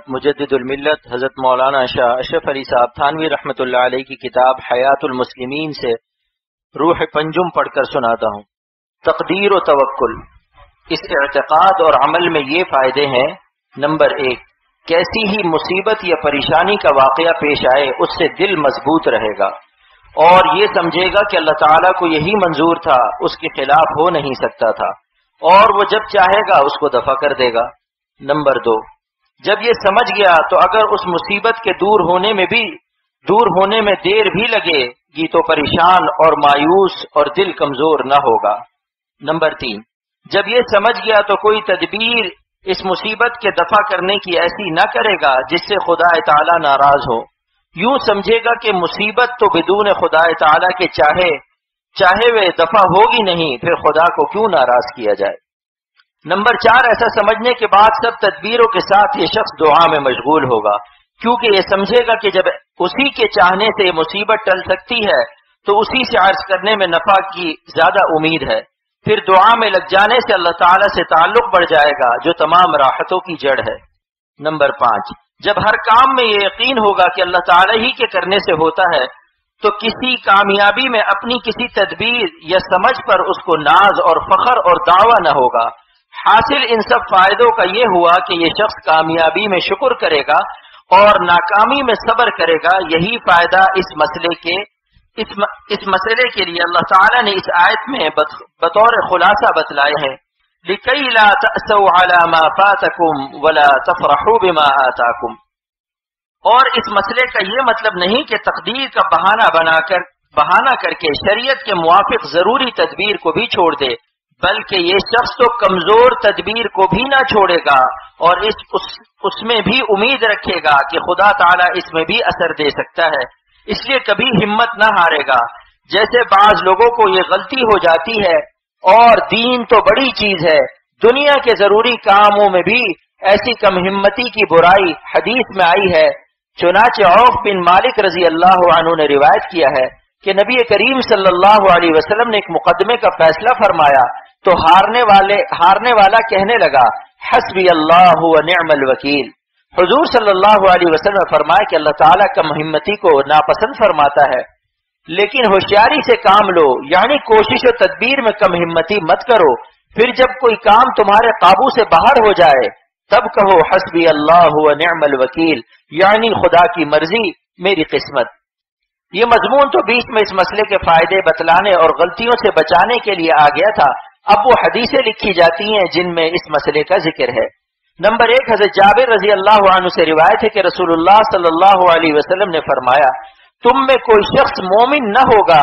مجدد الملت حضرت مولانا شاہ اشرف علی صاحب تھانوی رحمۃ اللہ علیہ کی کتاب حیات المسلمین سے روح پنجم پڑھ کر سناتا ہوں۔ تقدیر و توکل، اس اعتقاد اور عمل میں یہ فائدے ہیں۔ نمبر 1، کیسی ہی مصیبت یا پریشانی کا واقعہ پیش آئے اس سے دل مضبوط رہے گا اور یہ سمجھے گا کہ اللہ تعالیٰ کو یہی منظور تھا، اس کے خلاف ہو نہیں سکتا تھا، اور وہ جب چاہے گا اس کو دفع کر دے گا۔ نمبر 2، جب یہ سمجھ گیا تو اگر اس مصیبت کے دور ہونے میں دیر بھی لگے گی تو پریشان اور مایوس اور دل کمزور نہ ہوگا۔ نمبر 3، جب یہ سمجھ گیا تو کوئی تدبیر اس مصیبت کے دفع کرنے کی ایسی نہ کرے گا جس سے خدا تعالی ناراض ہو، یوں سمجھے گا کہ مصیبت تو بدون خدا تعالی کے چاہے ہوئے دفع ہوگی نہیں، پھر خدا کو کیوں ناراض کیا جائے۔ نمبر 4، ایسا سمجھنے کے بعد سب تدبیروں کے ساتھ یہ شخص دعا میں مشغول ہوگا، کیونکہ یہ سمجھے گا کہ جب اسی کے چاہنے سے مصیبت ٹل سکتی ہے تو اسی سے عرض کرنے میں نفع کی زیادہ امید ہے۔ پھر دعا میں لگ جانے سے اللہ تعالیٰ سے تعلق بڑھ جائے گا جو تمام راحتوں کی جڑ ہے۔ نمبر 5، جب ہر کام میں یہ یقین ہوگا کہ اللہ تعالیٰ ہی کے کرنے سے ہوتا ہے تو کسی کامیابی میں اپنی کسی تدبیر یا سمجھ پر اس کو ناز اور فخر اور دعویٰ نہ ہوگا۔ حاصل ان سب فائدوں کا یہ ہوا کہ یہ شخص کامیابی میں شکر کرے گا اور ناکامی میں صبر کرے گا۔ یہی فائدہ اس مسئلے کے لیے اللہ تعالیٰ نے اس آیت میں بطور خلاصہ بتلائے ہیں، لِكَيْ لَا تَأْسَوْا عَلَى مَا فَاتَكُمْ وَلَا تَفْرَحُوا بِمَا آتَاكُمْ۔ اور اس مسئلے کا یہ مطلب نہیں کہ تقدیر کا بہانہ کر کے شریعت کے موافق ضروری تدبیر کو بھی چھوڑ دے، بلکہ یہ شخص تو کمزور تدبیر کو بھی نہ چھوڑے گا اور اس میں بھی امید رکھے گا کہ خدا تعالیٰ اس میں بھی اثر دے سکتا ہے، اس لیے کبھی ہمت نہ ہارے گا۔ جیسے بعض لوگوں کو یہ غلطی ہو جاتی ہے، اور دین تو بڑی چیز ہے، دنیا کے ضروری کاموں میں بھی ایسی کم ہمتی کی برائی حدیث میں آئی ہے۔ چنانچہ عوف بن مالک رضی اللہ عنہ نے روایت کیا ہے کہ نبی کریم صلی اللہ علیہ وسلم نے ایک مقدمے کا فیصلہ فرمایا تو ہارنے والا کہنے لگا، حسبی اللہ و نعم الوکیل۔ حضور صلی اللہ علیہ وسلم نے فرمایا کہ اللہ تعالیٰ کم ہمتی کو ناپسند فرماتا ہے، لیکن ہوشیاری سے کام لو، یعنی کوشش و تدبیر میں کم ہمتی مت کرو۔ پھر جب کوئی کام تمہارے قابو سے باہر ہو جائے تب کہو حسبی اللہ و نعم الوکیل، یعنی خدا کی مرضی میری قسمت۔ یہ مضمون تو بیچ میں اس مسئلے کے فائدے بتلانے اور غلطیوں سے بچانے کے لیے آ گیا تھا، اب وہ حدیثیں لکھی جاتی ہیں جن میں اس مسئلے کا ذکر ہے۔ نمبر 1، حضرت جابر رضی اللہ عنہ سے روایت ہے کہ رسول اللہ صلی اللہ علیہ وسلم نے فرمایا، تم میں کوئی شخص مومن نہ ہوگا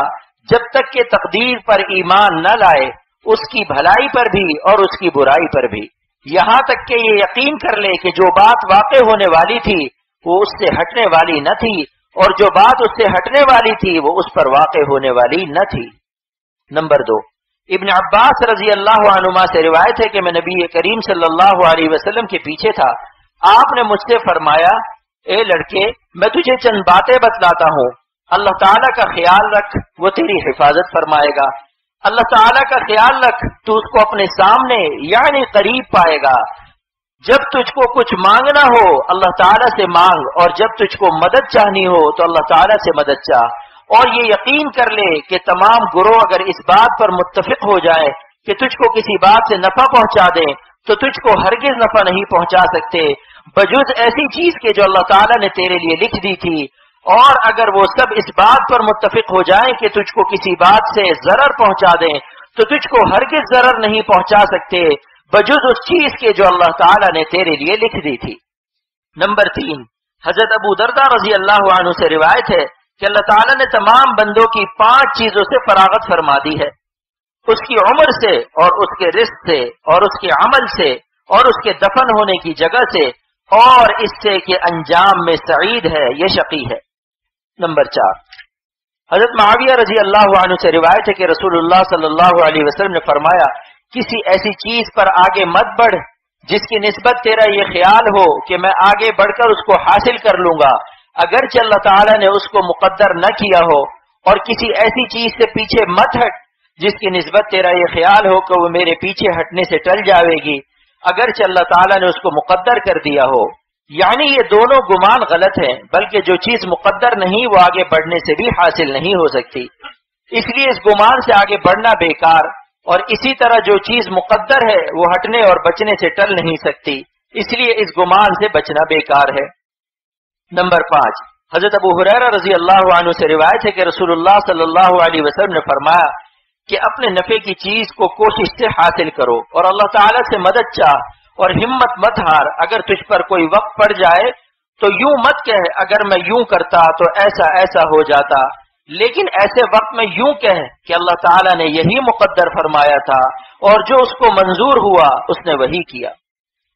جب تک کہ تقدیر پر ایمان نہ لائے، اس کی بھلائی پر بھی اور اس کی برائی پر بھی، یہاں تک کہ یہ یقین کر لے کہ جو بات واقع ہونے والی تھی وہ اس سے ہٹنے والی نہ تھی، اور جو بات اس سے ہٹنے والی تھی وہ اس پر واقع ہونے والی نہ تھی۔ نمبر 2، ابن عباس رضی اللہ عنہما سے روایت ہے کہ میں نبی کریم صلی اللہ علیہ وسلم کے پیچھے تھا، آپ نے مجھ سے فرمایا، اے لڑکے، میں تجھے چند باتیں بتلاتا ہوں، اللہ تعالیٰ کا خیال رکھ، وہ تیری حفاظت فرمائے گا۔ اللہ تعالیٰ کا خیال رکھ، تو اس کو اپنے سامنے یعنی قریب پائے گا۔ جب تجھ کو کچھ مانگنا ہو اللہ تعالیٰ سے مانگ، اور جب تجھ کو مدد چاہنی ہو تو اللہ تعالیٰ سے مدد چاہ، اور یہ یقین کر لے کہ تمام گروہ اگر اس بات پر متفق ہو جائے کہ تجھ کو کسی بات سے نفع پہنچا دیں تو تجھ کو ہرگز نفع نہیں پہنچا سکتے بجز ایسی چیز کے جو اللہ تعالیٰ نے تیرے لیے لکھ دی تھی، اور اگر وہ سب اس بات پر متفق ہو جائیں کہ تجھ کو کسی بات سے ضرر پہنچا دیں تو تجھ کو ہرگز ضرر نہیں پہنچا سکتے بجز اس چیز کے جو اللہ تعالیٰ نے تیرے لیے لکھ دی تھی۔ نمبر 3، حضرت ابو درداء رضی اللہ عنہ سے روایت ہے کہ اللہ تعالیٰ نے تمام بندوں کی 5 چیزوں سے فراغت فرما دی ہے، اس کی عمر سے اور اس کے رزق سے اور اس کے عمل سے اور اس کے دفن ہونے کی جگہ سے اور اس سے کہ انجام میں سعید ہے یہ شقی ہے۔ نمبر 4، حضرت معاویہ رضی اللہ عنہ سے روایت ہے کہ رسول اللہ صلی اللہ علیہ وسلم نے فرمایا، کسی ایسی چیز پر آگے مت بڑھ جس کی نسبت تیرا یہ خیال ہو کہ میں آگے بڑھ کر اس کو حاصل کر لوں گا، اگرچہ اللہ تعالیٰ نے اس کو مقدر نہ کیا ہو، اور کسی ایسی چیز سے پیچھے مت ہٹ جس کی نسبت تیرا یہ خیال ہو کہ وہ میرے پیچھے ہٹنے سے ٹل جاوے گی، اگرچہ اللہ تعالیٰ نے اس کو مقدر کر دیا ہو۔ یعنی یہ دونوں گمان غلط ہیں، بلکہ جو چیز مقدر نہیں وہ آگے بڑھنے سے بھی حاصل نہیں ہو سکتی، اس لیے اس گمان سے آگے بڑھنا بیکار، اور اسی طرح جو چیز مقدر ہے وہ ہٹنے اور بچنے سے ٹل نہیں سکتی، اس لیے اس گمان سے بچنا بیکار ہے۔ نمبر 5، حضرت ابو ہریرہ رضی اللہ عنہ سے روایت ہے کہ رسول اللہ صلی اللہ علیہ وسلم نے فرمایا کہ اپنے نفع کی چیز کو کوشش سے حاصل کرو اور اللہ تعالیٰ سے مدد چاہ اور ہمت مت ہار۔ اگر تجھ پر کوئی وقت پڑ جائے تو یوں مت کہہ اگر میں یوں کرتا تو ایسا ایسا ہو جاتا، لیکن ایسے وقت میں یوں کہہ کہ اللہ تعالیٰ نے یہی مقدر فرمایا تھا اور جو اس کو منظور ہوا اس نے وہی کیا۔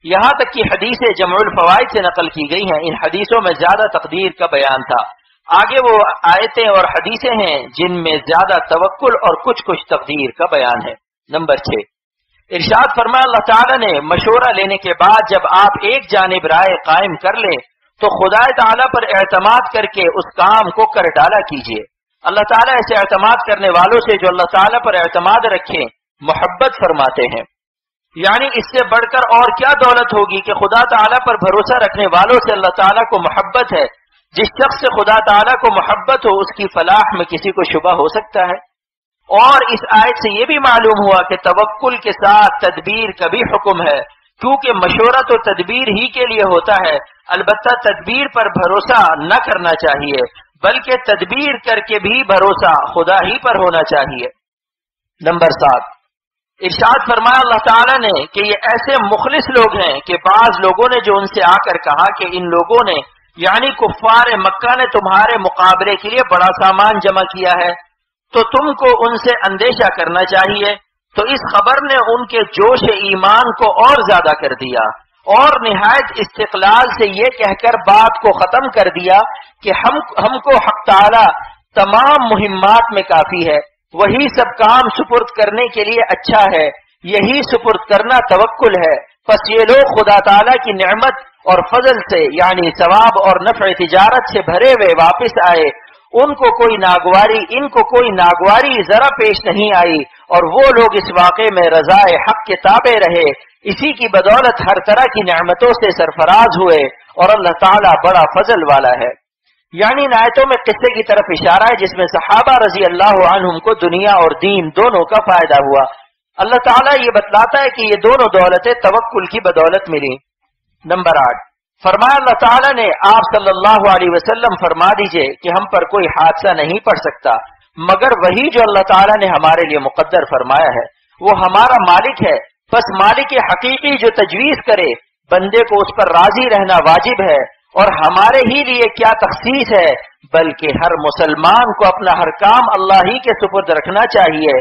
یہاں تک کہ حدیثیں جمع الفوائد سے نقل کی گئی ہیں، ان حدیثوں میں زیادہ تقدیر کا بیان تھا، آگے وہ آیتیں اور حدیثیں ہیں جن میں زیادہ توکل اور کچھ تقدیر کا بیان ہے۔ نمبر 6، ارشاد فرمایا اللہ تعالیٰ نے مشورہ لینے کے بعد جب آپ ایک جانب رائے قائم کر لیں تو خدا تعالیٰ پر اعتماد کر کے اس کام کو کر ڈالا کیجیے۔ اللہ تعالیٰ ایسے اعتماد کرنے والوں سے جو اللہ تعالیٰ پر اعتماد رکھیں محبت فرماتے ہیں۔ یعنی اس سے بڑھ کر اور کیا دولت ہوگی کہ خدا تعالیٰ پر بھروسہ رکھنے والوں سے اللہ تعالیٰ کو محبت ہے۔ جس شخص سے خدا تعالیٰ کو محبت ہو اس کی فلاح میں کسی کو شبہ ہو سکتا ہے؟ اور اس آیت سے یہ بھی معلوم ہوا کہ توکل کے ساتھ تدبیر کا بھی حکم ہے، کیونکہ مشورہ تو تدبیر ہی کے لیے ہوتا ہے، البتہ تدبیر پر بھروسہ نہ کرنا چاہیے، بلکہ تدبیر کر کے بھی بھروسہ خدا ہی پر ہونا چاہیے۔ نمبر 7، ارشاد فرمایا اللہ تعالیٰ نے کہ یہ ایسے مخلص لوگ ہیں کہ بعض لوگوں نے جو ان سے آ کر کہا کہ ان لوگوں نے یعنی کفار مکہ نے تمہارے مقابلے کے لیے بڑا سامان جمع کیا ہے تو تم کو ان سے اندیشہ کرنا چاہیے، تو اس خبر نے ان کے جوش ایمان کو اور زیادہ کر دیا، اور نہایت استقلال سے یہ کہہ کر بات کو ختم کر دیا کہ ہم کو حق تعالی تمام مہمات میں کافی ہے، وہی سب کام سپرد کرنے کے لیے اچھا ہے، یہی سپرد کرنا توکل ہے۔ پس یہ لوگ خدا تعالی کی نعمت اور فضل سے یعنی ثواب اور نفع تجارت سے بھرے ہوئے واپس آئے، ان کو کوئی ناگواری ذرا پیش نہیں آئی، اور وہ لوگ اس واقعے میں رضائے حق کے تابع رہے، اسی کی بدولت ہر طرح کی نعمتوں سے سرفراز ہوئے، اور اللہ تعالیٰ بڑا فضل والا ہے۔ یعنی ان آیتوں میں قصے کی طرف اشارہ ہے جس میں صحابہ رضی اللہ عنہم کو دنیا اور دین دونوں کا فائدہ ہوا۔ اللہ تعالیٰ یہ بتلاتا ہے کہ یہ دونوں دولتیں توکل کی بدولت ملی۔ نمبر 8، فرمایا اللہ تعالیٰ نے آپ صلی اللہ علیہ وسلم فرما دیجئے کہ ہم پر کوئی حادثہ نہیں پڑ سکتا مگر وہی جو اللہ تعالیٰ نے ہمارے لیے مقدر فرمایا ہے، وہ ہمارا مالک ہے، بس مالک حقیقی جو تجویز کرے بندے کو اس پر راضی رہنا واجب ہے، اور ہمارے ہی لیے کیا تخصیص ہے، بلکہ ہر مسلمان کو اپنا ہر کام اللہ ہی کے سپرد رکھنا چاہیے۔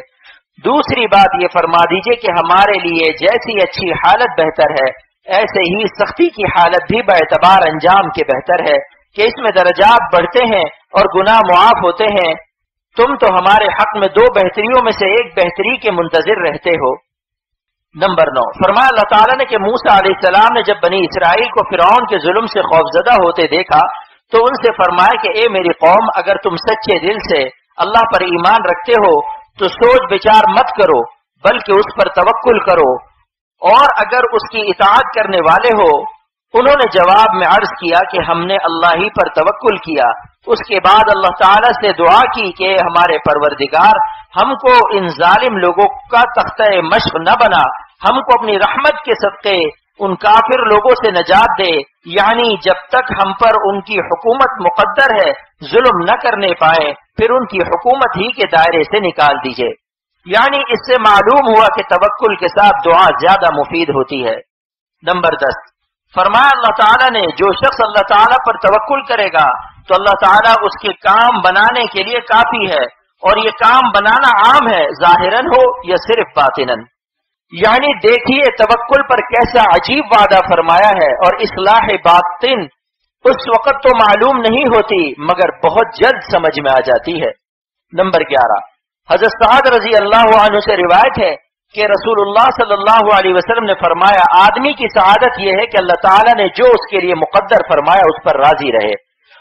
دوسری بات یہ فرما دیجئے کہ ہمارے لیے جیسی اچھی حالت بہتر ہے ایسے ہی سختی کی حالت بھی باعتبار انجام کے بہتر ہے کہ اس میں درجات بڑھتے ہیں اور گناہ معاف ہوتے ہیں۔ تم تو ہمارے حق میں 2 بہتریوں میں سے ایک بہتری کے منتظر رہتے ہو۔ نمبر 9، فرمایا اللہ تعالیٰ نے کہ موسیٰ علیہ السلام نے جب بنی اسرائیل کو فرعون کے ظلم سے خوفزدہ ہوتے دیکھا تو ان سے فرمایا کہ اے میری قوم، اگر تم سچے دل سے اللہ پر ایمان رکھتے ہو تو سوچ بچار مت کرو بلکہ اس پر توکل کرو، اور اگر اس کی اطاعت کرنے والے ہو۔ انہوں نے جواب میں عرض کیا کہ ہم نے اللہ ہی پر توکل کیا۔ اس کے بعد اللہ تعالیٰ سے دعا کی کہ ہمارے پروردگار ہم کو ان ظالم لوگوں کا تختہ مشق نہ بنا، ہم کو اپنی رحمت کے صدقے ان کافر لوگوں سے نجات دے، یعنی جب تک ہم پر ان کی حکومت مقدر ہے ظلم نہ کرنے پائیں پھر ان کی حکومت ہی کے دائرے سے نکال دیجئے۔ یعنی اس سے معلوم ہوا کہ توکل کے ساتھ دعا زیادہ مفید ہوتی ہے۔ نمبر 10، فرمایا اللہ تعالیٰ نے جو شخص اللہ تعالیٰ پر توکل کرے گا تو اللہ تعالیٰ اس کے کام بنانے کے لیے کافی ہے، اور یہ کام بنانا عام ہے ظاہراً ہو یا صرف باطناً۔ یعنی دیکھیے توکل پر کیسا عجیب وعدہ فرمایا ہے، اور اصلاح باطن اس وقت تو معلوم نہیں ہوتی مگر بہت جلد سمجھ میں آ جاتی ہے۔ نمبر 11، حضرت سعد رضی اللہ عنہ سے روایت ہے کہ رسول اللہ صلی اللہ علیہ وسلم نے فرمایا آدمی کی سعادت یہ ہے کہ اللہ تعالیٰ نے جو اس کے لیے مقدر فرمایا اس پر راضی رہے،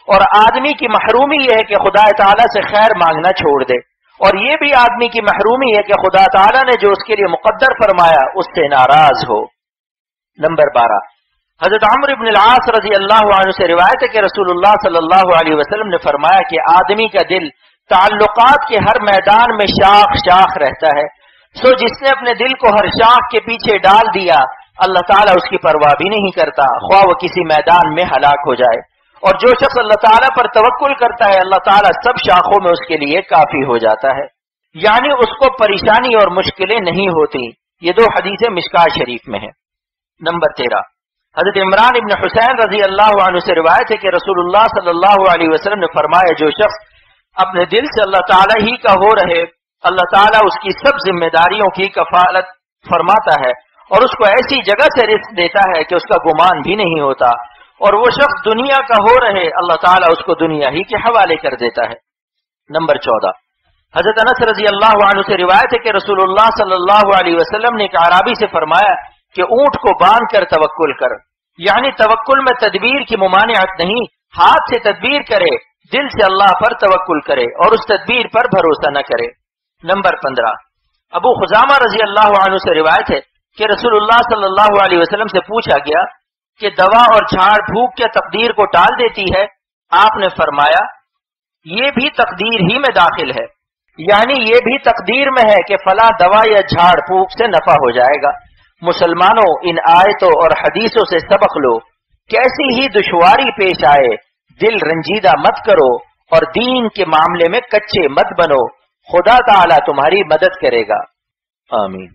اور آدمی کی محرومی یہ ہے کہ خدا تعالیٰ سے خیر مانگنا چھوڑ دے، اور یہ بھی آدمی کی محرومی ہے کہ خدا تعالیٰ نے جو اس کے لیے مقدر فرمایا اس سے ناراض ہو۔ نمبر 12، حضرت عمرو بن العاص رضی اللہ عنہ سے روایت ہے کہ رسول اللہ صلی اللہ علیہ وسلم نے فرمایا کہ آدمی کا دل تعلقات کے ہر میدان میں شاخ شاخ رہتا ہے، سو جس نے اپنے دل کو ہر شاخ کے پیچھے ڈال دیا اللہ تعالیٰ اس کی پرواہ بھی نہیں کرتا، خواہ وہ کسی میدان میں ہلاک ہو جائے۔ اور جو شخص اللہ تعالیٰ پر توکل کرتا ہے اللہ تعالیٰ سب شاخوں میں اس کے لیے کافی ہو جاتا ہے، یعنی اس کو پریشانی اور مشکلیں نہیں ہوتی۔ یہ دو حدیثیں مشکاۃ شریف میں ہیں۔ نمبر 13، حضرت عمران ابن حسین رضی اللہ عنہ سے روایت ہے کہ رسول اللہ صلی اللہ علیہ وسلم نے فرمایا جو شخص اپنے دل سے اللہ تعالیٰ ہی کا ہو رہے، اللہ تعالیٰ اس کی سب ذمہ داریوں کی کفالت فرماتا ہے اور اس کو ایسی جگہ سے رزق دیتا ہے کہ اس کا گمان بھی نہیں ہوتا، اور وہ شخص دنیا کا ہو رہے اللہ تعالیٰ اس کو دنیا ہی کے حوالے کر دیتا ہے۔ نمبر 14، حضرت انس رضی اللہ عنہ سے روایت ہے کہ رسول اللہ صلی اللہ علیہ وسلم نے ایک اعرابی سے فرمایا کہ اونٹ کو باندھ کر توکل کر، یعنی توکل میں تدبیر کی ممانعت نہیں، ہاتھ سے تدبیر کرے، دل سے اللہ پر توکل کرے اور اس تدبیر پر بھروسہ نہ کرے۔ نمبر 15، ابو خزامہ رضی اللہ عنہ سے روایت ہے کہ رسول اللہ صلی اللہ علیہ وسلم سے پوچھا گیا کہ دوا اور جھاڑ پھونک کیا تقدیر کو ٹال دیتی ہے؟ آپ نے فرمایا یہ بھی تقدیر ہی میں داخل ہے، یعنی یہ بھی تقدیر میں ہے کہ فلاں دوا یا جھاڑ پھونک سے نفع ہو جائے گا۔ مسلمانوں ان آیتوں اور حدیثوں سے سبق لو، کیسی ہی دشواری پیش آئے دل رنجیدہ مت کرو اور دین کے معاملے میں کچے مت بنو، خدا تعالی تمہاری مدد کرے گا۔ آمین۔